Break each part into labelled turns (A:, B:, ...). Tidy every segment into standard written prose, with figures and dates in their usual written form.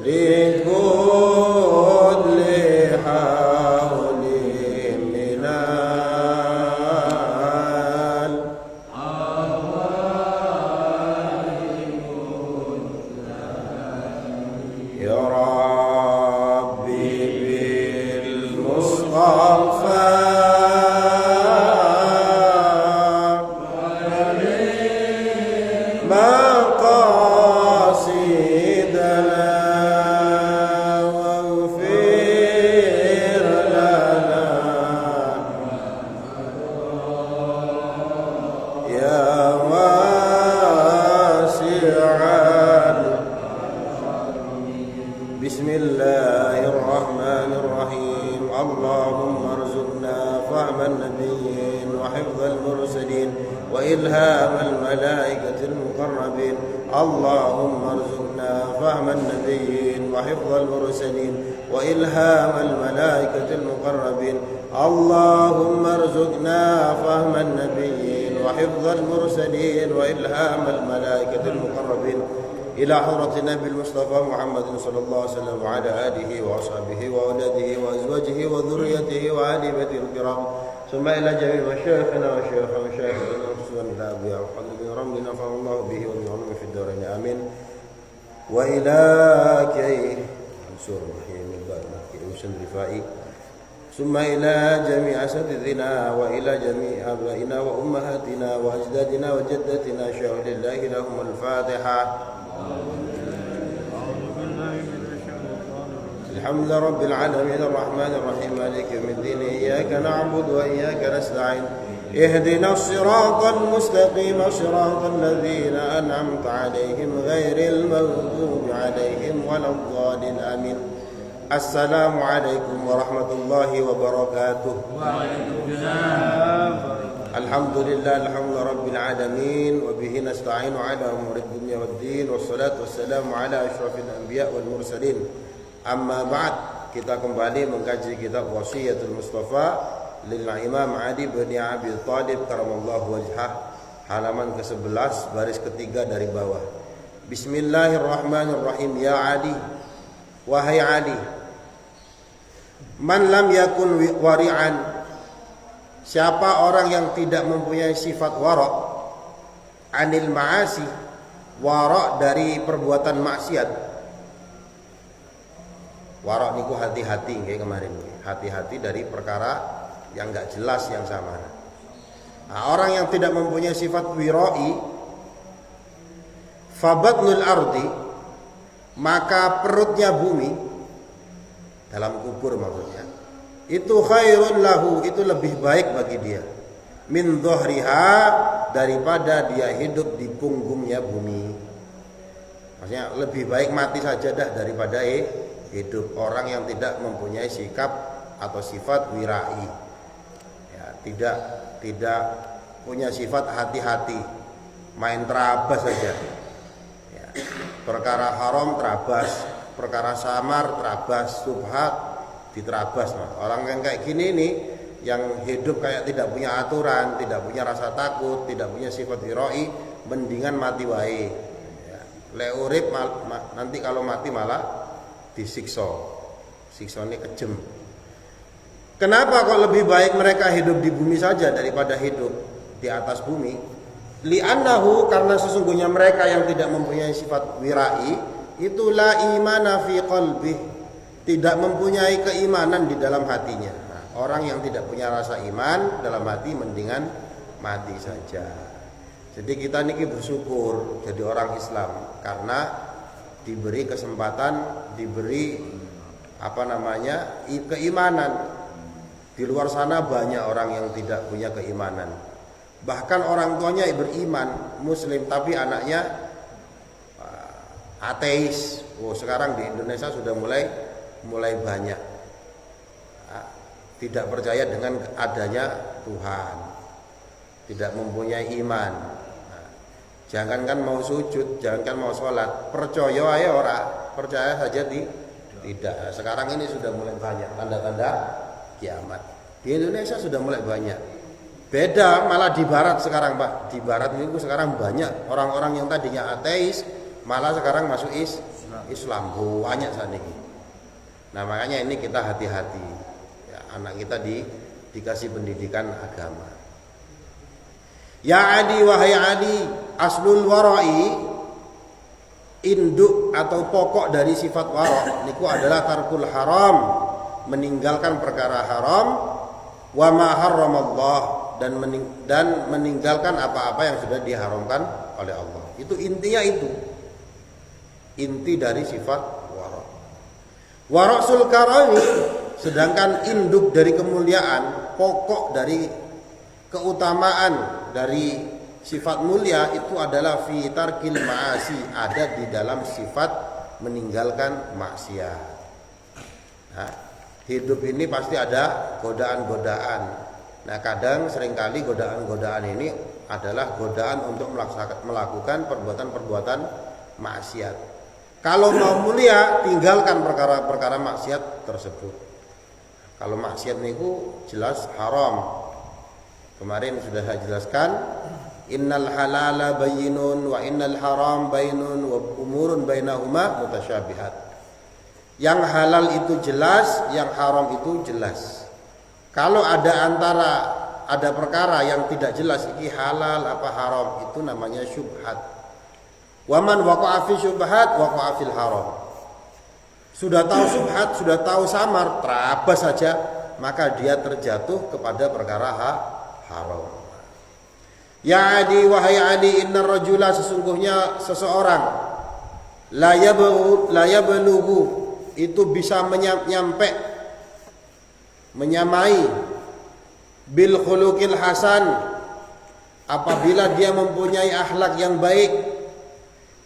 A: لكل حول منال يا ربي بالمصطفى مقاصدنا واغفر لنا يا واسع. بسم الله الرحمن الرحيم. اللهم ارزقنا فهم النبيين وحفظ المرسلين وإلهام الملائكة المقربين. اللهم ارزقنا فهم النبيين وحفظ المرسلين وإلهام الملائكة المقربين. اللهم ارزقنا فهم النبيين وحفظ المرسلين وإلهام الملائكة المقربين. إلى حضرة النبي المصطفى محمد صلى الله عليه وسلم وعلى آله وأصحابه وأولاده وأزواجه وذريته وآل بيته الكرام، ثم إلى جميع مشايخنا ومشايخنا خصوصا إلى أبي وحضر بن رمل نفع الله به وبعلومه في الدارين آمين. وإلى كي منصور محيي البارك حسن رفائي، ثم إلى جميع أساتذتنا وإلى جميع آبائنا وأمهاتنا وأجدادنا وجداتنا شهد الله لهم الفاتحة. الحمد لله رب العالمين الرحمن الرحيم مالك يوم الدين إياك نعبد وإياك نستعين اهدنا الصراط المستقيم صراط الذين أنعمت عليهم غير المغضوب عليهم ولا الضالين آمين. السلام عليكم ورحمة الله وبركاته. الحمد لله الحمد رب العالمين وبه نستعين على أمور الدنيا والدين والصلاة والسلام على أشرف الأنبياء والمرسلين. Amma ba'd, kita kembali mengkaji kitab Wasiyatul Mustafa lil Imam Ali bin Abi Thalib karamallahu wajhah, halaman ke-11 baris ketiga dari bawah. Bismillahirrahmanirrahim. Ya Ali, wahai Ali, man lam yakun wari'an, siapa orang yang tidak mempunyai sifat wara' anil ma'asi, wara' dari perbuatan maksiat. Wara' niku hati-hati kayak kemarin, hati-hati dari perkara yang enggak jelas yang sama. Nah, orang yang tidak mempunyai sifat wira'i, fabatnul ardi, maka perutnya bumi, dalam kubur maksudnya, itu khairun lahu, itu lebih baik bagi dia, min dhahriha, daripada dia hidup di punggungnya bumi. Maksudnya lebih baik mati saja dah daripada hidup. Orang yang tidak mempunyai sikap atau sifat wira'i, ya, tidak punya sifat hati-hati, main terabas saja, ya, perkara haram terabas, perkara samar terabas, subhat diterabas. Orang yang kayak gini nih, yang hidup kayak tidak punya aturan, tidak punya rasa takut, tidak punya sifat wira'i, mendingan mati wae, ya. Le urip nanti kalau mati malah disiksa, siksanya kejem. Kenapa kok lebih baik mereka hidup di bumi saja daripada hidup di atas bumi? Li'annahu, karena sesungguhnya mereka yang tidak mempunyai sifat wira'i itu la imana fi qalbih, tidak mempunyai keimanan di dalam hatinya. Nah, orang yang tidak punya rasa iman dalam hati mendingan mati saja. Jadi kita niki bersyukur jadi orang Islam karena diberi kesempatan, diberi keimanan. Di luar sana banyak orang yang tidak punya keimanan. Bahkan orang tuanya beriman, muslim, tapi anaknya ateis. Sekarang di Indonesia sudah mulai banyak. Tidak percaya dengan adanya Tuhan, tidak mempunyai iman. Jangankan mau sujud, jangankan mau sholat, percaya aja ora, percaya saja tidak. Sekarang ini sudah mulai banyak tanda-tanda kiamat. Di Indonesia sudah mulai banyak. Beda malah di barat sekarang, Pak. Di barat itu sekarang banyak orang-orang yang tadinya ateis malah sekarang masuk Islam banyak saat ini. Nah makanya ini kita hati-hati ya, anak kita dikasih pendidikan agama. Ya Adi wahai Adi, aslul warai, induk atau pokok dari sifat wara niku adalah tarkul haram, meninggalkan perkara haram, wa ma harramallah, dan meninggalkan apa-apa yang sudah diharamkan oleh Allah. Itu intinya itu. Inti dari sifat wara. Warasul karami, sedangkan induk dari kemuliaan, pokok dari keutamaan dari sifat mulia itu adalah fi tarkil ma'asi, ada di dalam sifat meninggalkan maksiat. Nah, hidup ini pasti ada godaan-godaan. Nah, kadang seringkali godaan-godaan ini adalah godaan untuk melakukan perbuatan-perbuatan maksiat. Kalau mau mulia, tinggalkan perkara-perkara maksiat tersebut. Kalau maksiat niku jelas haram. Kemarin sudah saya jelaskan, innal halala bayyinun wa innal haram bayyinun wa umurun bainahuma mutasyabihat. Yang halal itu jelas, yang haram itu jelas. Kalau ada perkara yang tidak jelas ini halal apa haram, itu namanya syubhat. Waman waqa'a fi syubhat waqa'a fil haram. Sudah tahu syubhat, sudah tahu samar, terabas saja, maka dia terjatuh kepada perkara haram. Ya Adi wahai Adi, innar rajula, sesungguhnya seseorang la yablughu, itu bisa menyamai bil khuluqil hasan, apabila dia mempunyai akhlak yang baik.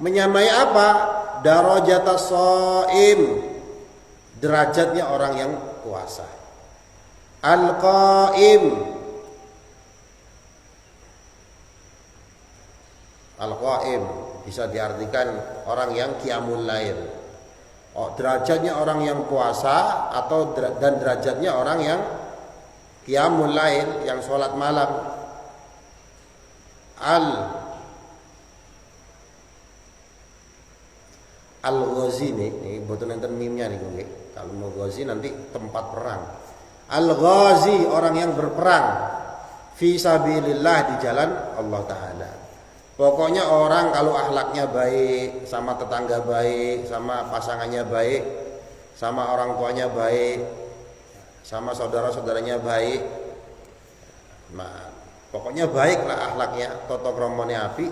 A: Menyamai apa? Darajatas shaim, derajatnya orang yang puasa. Al-qaim, Al-qaim bisa diartikan orang yang qiyamul lail. Oh, derajatnya orang yang puasa atau dan derajatnya orang yang qiyamul lail, yang sholat malam. Al-Ghazi ini betul enten mimnya nih gue. Kalau mau Ghazi nanti tempat perang. Al-Ghazi, orang yang berperang fi sabilillah, di jalan Allah Ta'ala. Pokoknya orang kalau akhlaknya baik, sama tetangga baik, sama pasangannya baik, sama orang tuanya baik, sama saudara-saudaranya baik, nah pokoknya baiklah akhlaknya, toto kromone api.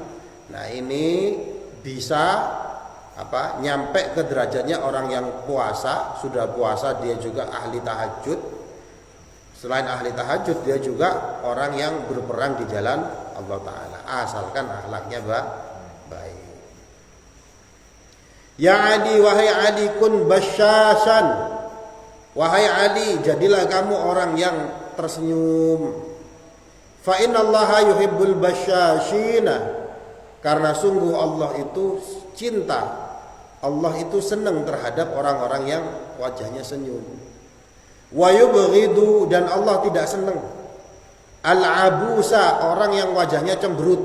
A: Nah ini bisa nyampe ke derajatnya orang yang puasa. Sudah puasa dia juga ahli tahajud. Selain ahli tahajud, dia juga orang yang berperang di jalan Allah Ta'ala, asalkan akhlaknya baik. Ya Adi wahai Adi, kun basyasan, wahai Adi, jadilah kamu orang yang tersenyum. Fa innallaha yuhibbul basyashina, karena sungguh Allah itu cinta, Allah itu senang terhadap orang-orang yang wajahnya senyum. Wa yubghidu, dan Allah tidak senang al-abusa, orang yang wajahnya cemberut.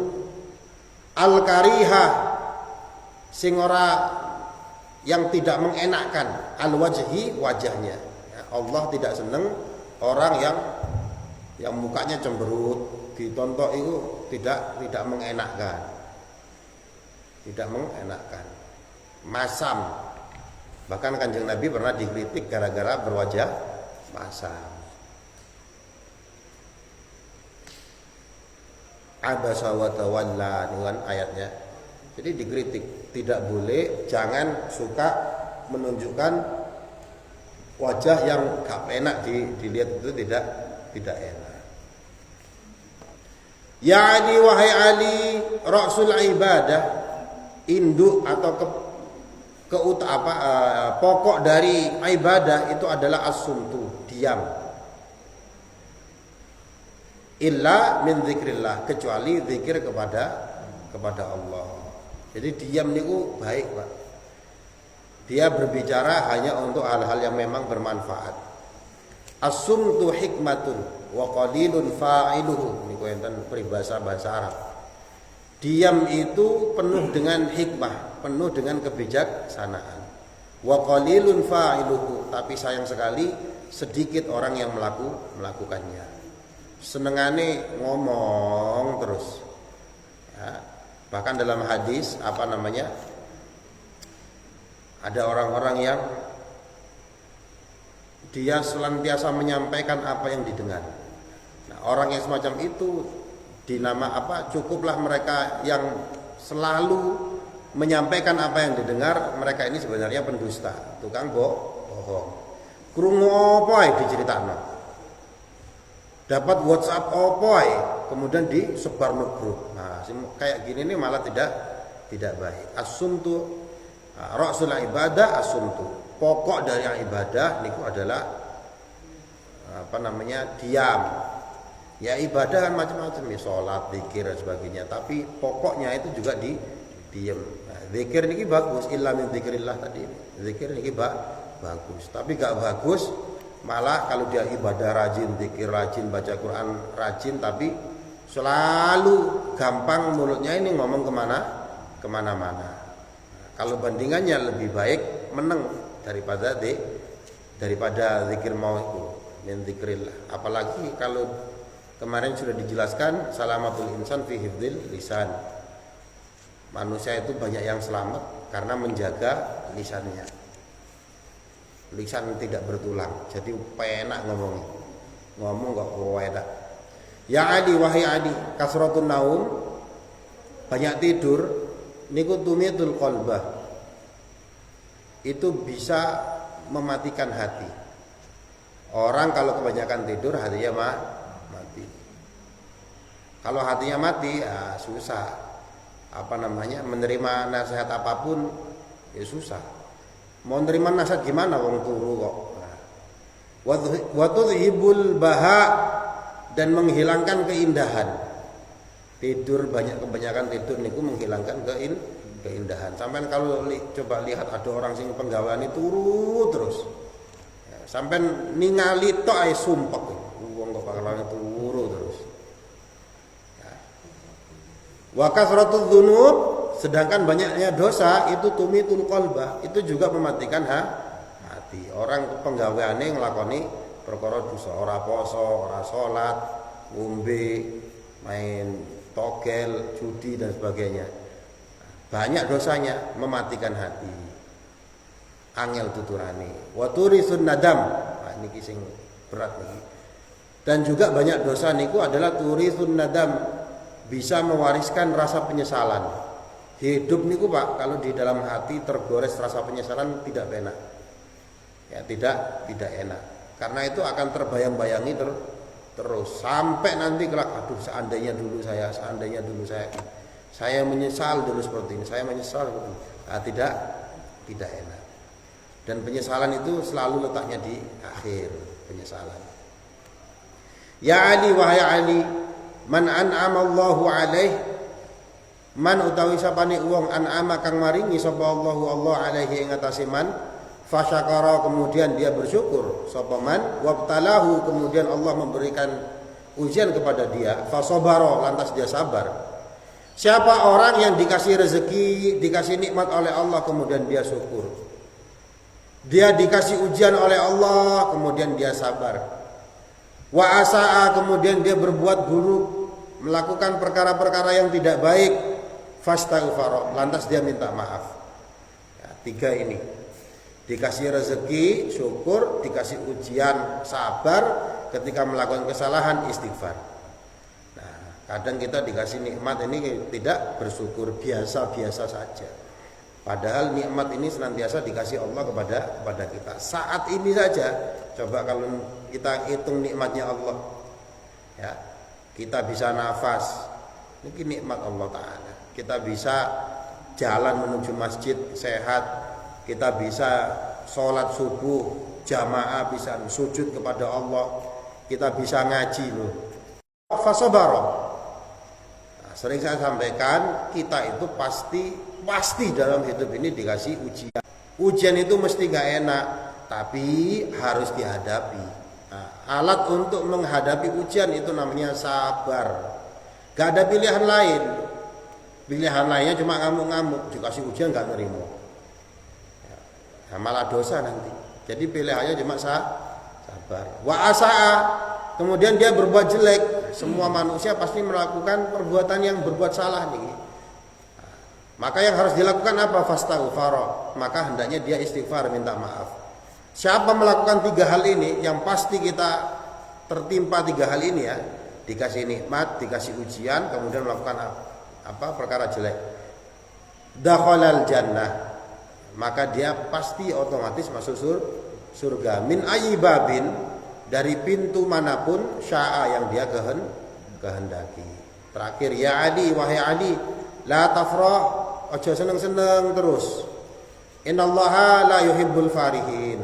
A: Al-kariha, sing ora yang tidak mengenakkan. Al-wajhi, wajahnya. Allah tidak senang orang yang mukanya cemberut, ditonton itu tidak mengenakkan. Tidak mengenakkan. Masam. Bahkan Kanjeng Nabi pernah dikritik gara-gara berwajah masam. Abasa wa tawalla, dengan ayatnya. Jadi dikritik, tidak boleh, jangan suka menunjukkan wajah yang gak enak dilihat, itu tidak enak. Ya Ali wahai Ali, rasul ibadah, induk atau pokok dari ibadah itu adalah as-sumtu, diam. Illa min dzikrillah, kecuali zikir kepada Allah. Jadi diam niku baik, Pak. Dia berbicara hanya untuk hal-hal yang memang bermanfaat. As-sumtu hikmatun wa qalilun fa'iluhu, niku enten peribahasa bahasa Arab. Diam itu penuh dengan hikmah, penuh dengan kebijaksanaan. Wa qalilun fa'iluhu, tapi sayang sekali sedikit orang yang melakukannya. Senengane ngomong terus. Ya, bahkan dalam hadis ada orang-orang yang dia senantiasa menyampaikan apa yang didengar. Nah, orang yang semacam itu cukuplah mereka yang selalu menyampaikan apa yang didengar, mereka ini sebenarnya pendusta, tukang bohong. Krungu apa ae diceritakno. Dapat WhatsApp apa ae kemudian disebar no grup. Nah, kayak gini nih malah tidak baik. As-sumtu ra'sul ibadah, as-sumtu. Pokok dari ibadah niku adalah diam. Ya ibadah kan macam-macam, ya salat, zikir dan sebagainya, tapi pokoknya itu juga diam. Nah, zikir niki bagus, illa min zikrillah tadi. Zikir niki bagus, tapi gak bagus malah kalau dia ibadah rajin, zikir rajin, baca Quran rajin, tapi selalu gampang mulutnya ini ngomong kemana-mana. Nah, kalau bandingannya lebih baik menang daripada zikir mau itu min zikrillah. Apalagi kalau kemarin sudah dijelaskan salamatul insan fi hifdzil lisan. Manusia itu banyak yang selamat karena menjaga lisannya. Lisan tidak bertulang, jadi penak ngomongnya. Ngomong kok enak. Ya Ali, wahai Ali, kasratun naum, banyak tidur niku tumitul qalbah. Itu bisa mematikan hati. Orang kalau kebanyakan tidur hatinya mati. Kalau hatinya mati, ya susah. Menerima nasihat apapun, ya susah. Mau nerima nasihat gimana wong turu kok. Wa tudhibul baha, dan menghilangkan keindahan. Tidur kebanyakan tidur niku menghilangkan keindahan. Sampai kalau coba lihat ada orang sing penggaweane turu terus. Ya, sampai ningali tok ae sumpek. Wong kok bakalan turu terus. Wa kasratul dzunub, sedangkan banyaknya dosa itu tumitul qalba, itu juga mematikan hati. Orang penggaweane nglakoni perkara dosa, ora poso, ora salat, ngombe, main togel, judi dan sebagainya. Banyak dosanya, mematikan hati. Angel tuturane. Wa turisun nadam. Nah, niki sing berat niki. Dan juga banyak dosa niku adalah turisun nadam, bisa mewariskan rasa penyesalan. Hidup niku Pak, kalau di dalam hati tergores rasa penyesalan tidak enak. Ya, tidak enak. Karena itu akan terbayang-bayangi terus sampai nanti kelak, aduh seandainya dulu saya menyesal dulu seperti ini, saya menyesal. Nah, tidak enak. Dan penyesalan itu selalu letaknya di akhir, penyesalan. Ya Ali, wahai Ali, man an'ama Allahu alaih, man utawi sapane wong an'ama kang maringi sapa Allah alaihi ing atase man, fasyakara kemudian dia bersyukur sapa man, wabtalahu kemudian Allah memberikan ujian kepada dia, fasabara lantas dia sabar. Siapa orang yang dikasih rezeki, dikasih nikmat oleh Allah kemudian dia syukur, dia dikasih ujian oleh Allah kemudian dia sabar, wa asaa kemudian dia berbuat buruk, melakukan perkara-perkara yang tidak baik, fastaghfara lantas dia minta maaf. Ya, 3 ini. Dikasih rezeki, syukur, dikasih ujian, sabar, ketika melakukan kesalahan, istighfar. Nah, kadang kita dikasih nikmat ini tidak bersyukur, biasa-biasa saja. Padahal nikmat ini senantiasa dikasih Allah kepada kita. Saat ini saja, coba kalau kita hitung nikmatnya Allah, ya, kita bisa nafas, ini nikmat Allah Ta'ala. Kita bisa jalan menuju masjid sehat, kita bisa sholat subuh jamaah, bisa sujud kepada Allah, kita bisa ngaji loh. Fasobaro. Nah, sering saya sampaikan, kita itu pasti dalam hidup ini dikasih ujian. Ujian itu mesti gak enak, tapi harus dihadapi. Nah, alat untuk menghadapi ujian itu namanya sabar. Gak ada pilihan lain. Pilihan lainnya cuma ngamuk-ngamuk, dikasih ujian nggak nerima. Ya, nah, malah dosa nanti. Jadi pilihannya cuma sabar. Wa asaa, kemudian dia berbuat jelek. Semua manusia pasti melakukan perbuatan yang berbuat salah nih. Nah, maka yang harus dilakukan apa? Fastaghfara. Maka hendaknya dia istighfar, minta maaf. Siapa melakukan 3 hal ini, yang pasti kita tertimpa 3 hal ini ya, dikasih nikmat, dikasih ujian, kemudian melakukan perkara jelek, dakhalal jannah, maka dia pasti otomatis masuk surga. Min ayyibabin, dari pintu manapun, sya'a, yang dia kehendaki. Terakhir, ya Ali, wahai Ali, la tafrah, ojo seneng-seneng terus. Innallaha la yuhibbul farihin,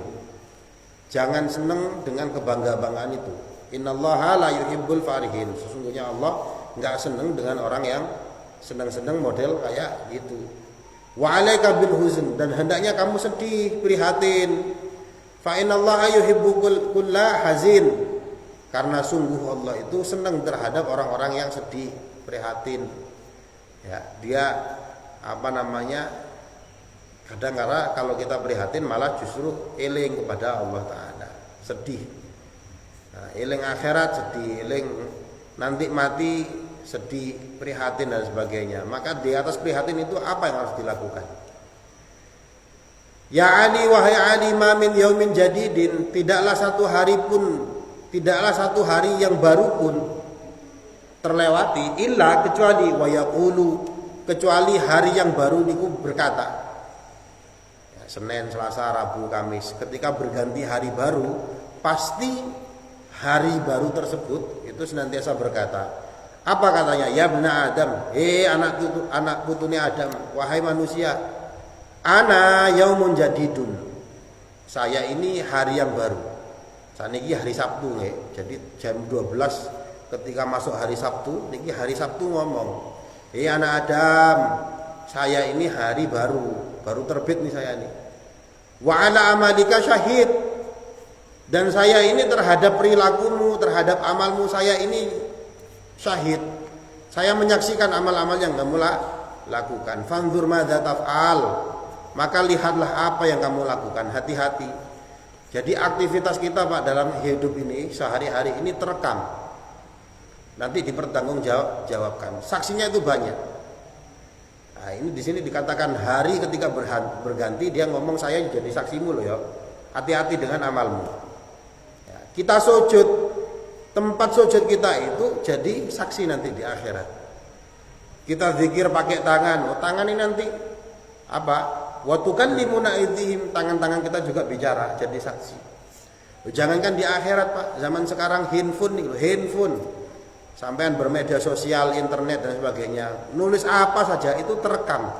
A: jangan seneng dengan kebangga-banggaan itu. Innallaha la yuhibbul farihin, sesungguhnya Allah enggak seneng dengan orang yang senang-senang model kayak gitu. Wa alaika bil huzn, dan hendaknya kamu sedih, prihatin. Fa innallaha yuhibbu kulla hazin, karena sungguh Allah itu senang terhadap orang-orang yang sedih, prihatin. Ya, dia kadang-kadang kalau kita prihatin malah justru eling kepada Allah Ta'ala, sedih. Nah, eling akhirat sedih, eling nanti mati sedih, prihatin dan sebagainya. Maka di atas prihatin itu apa yang harus dilakukan? Ya Ali, wahai Ali, ma min yaumin jadidin, tidaklah satu hari yang baru pun terlewati, illa, kecuali wa yaqulu, kecuali hari yang baru niku berkata. Ya, Senin, Selasa, Rabu, Kamis, ketika berganti hari baru, pasti hari baru tersebut itu senantiasa berkata. Apa katanya? Ya bna Adam, anak putune Adam, wahai manusia, ana yaumun jadidun, saya ini hari yang baru. Saat ini hari Sabtu nih, jadi jam 12 ketika masuk hari Sabtu, niki hari Sabtu ngomong, anak Adam, saya ini hari baru terbit nih saya nih. Wa ala amalika syahid, dan saya ini terhadap perilakumu, terhadap amalmu, saya ini syahid. Saya menyaksikan amal-amal yang kamu lakukan. Fanzur madza taf'al, maka lihatlah apa yang kamu lakukan, hati-hati. Jadi aktivitas kita Pak dalam hidup ini sehari-hari ini terekam. Nanti dipertanggungjawabkan. Saksinya itu banyak. Nah, ini di sini dikatakan hari ketika berganti, dia ngomong saya jadi saksimu loh ya. Hati-hati dengan amalmu. Ya, kita sujud, tempat sujud kita itu jadi saksi nanti di akhirat. Kita zikir pakai tangan, tangan ini nanti apa? Wa tukallimuna aydihim, tangan-tangan kita juga bicara jadi saksi. Jangankan di akhirat Pak, zaman sekarang handphone, sampean bermedia sosial, internet dan sebagainya, nulis apa saja itu terekam.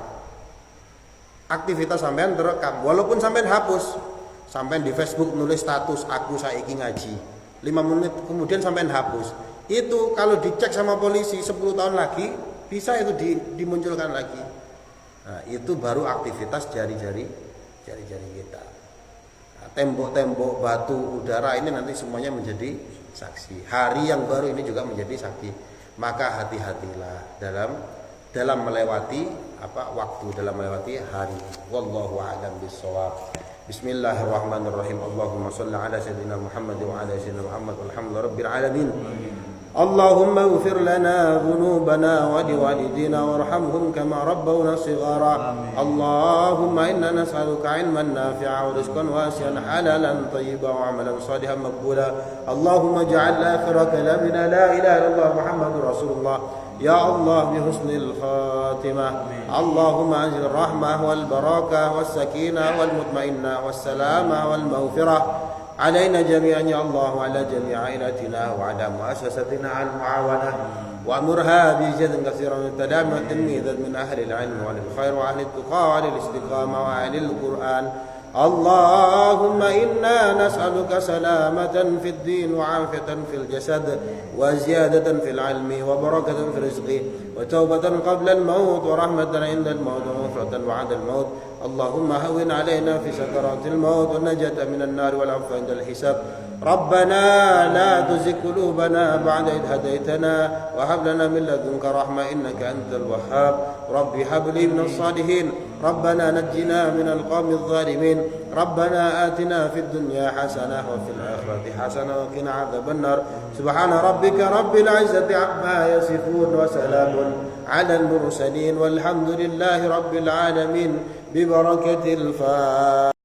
A: Aktivitas sampean terekam, walaupun sampean hapus, sampean di Facebook nulis status aku saiki ngaji, 5 menit kemudian sampai hapus. Itu kalau dicek sama polisi 10 tahun lagi bisa itu dimunculkan lagi. Nah, itu baru aktivitas jari-jari kita. Nah, tembok-tembok, batu, udara ini nanti semuanya menjadi saksi. Hari yang baru ini juga menjadi saksi. Maka hati-hatilah dalam melewati waktu, dalam melewati hari. Wallahu a'lam bishawab. Bismillahirrahmanirrahim. Allahumma shalli ala sayyidina Muhammad wa ala sayyidina Muhammad walhamdulillahi rabbil alamin. Allahumma ighfir lana dhunubana wa liwalidina warhamhum kama rabbawna shighara. Allahumma inna nas'aluka 'ilman nafi'an wa rizqan wasi'an halalan tayyiban wa 'amalan salihan maqbula. Allahumma ij'al akhira kalamina la ilaha illallah Muhammadur Rasulullah. Ya Allah bihusnil khatimah. Allahumma anzil rahmah wal barakah was sakinah wal mutmainnah was salamah wal maghfirah علينا جميعا يا الله وعلى جميع عائلتنا وعلى مؤسستنا على المعاونة وأمرها بجد كثيرا من التلام والتلميذ من أهل العلم وأهل الخير وأهل التقى وأهل الاستقامة وأهل القرآن. اللهم إنا نسألك سلامة في الدين وعافية في الجسد وزيادة في العلم وبركة في الرزق وتوبة قبل الموت ورحمة عند الموت وغفرة بعد الموت اللهم هون علينا في سكرات الموت والنجاة من النار والعفو عند الحساب. ربنا لا تزغ قلوبنا بعد إذ هديتنا وهب لنا من لدنك رحمة إنك أنت الوهاب. رب هب لي من الصالحين. ربنا نجنا من القوم الظالمين. ربنا آتنا في الدنيا حسنة وفي الآخرة حسنة وقنا عذاب النار. سبحان ربك رب العزة عما يصفون وسلام على المرسلين والحمد لله رب العالمين ببركة الفاتحة.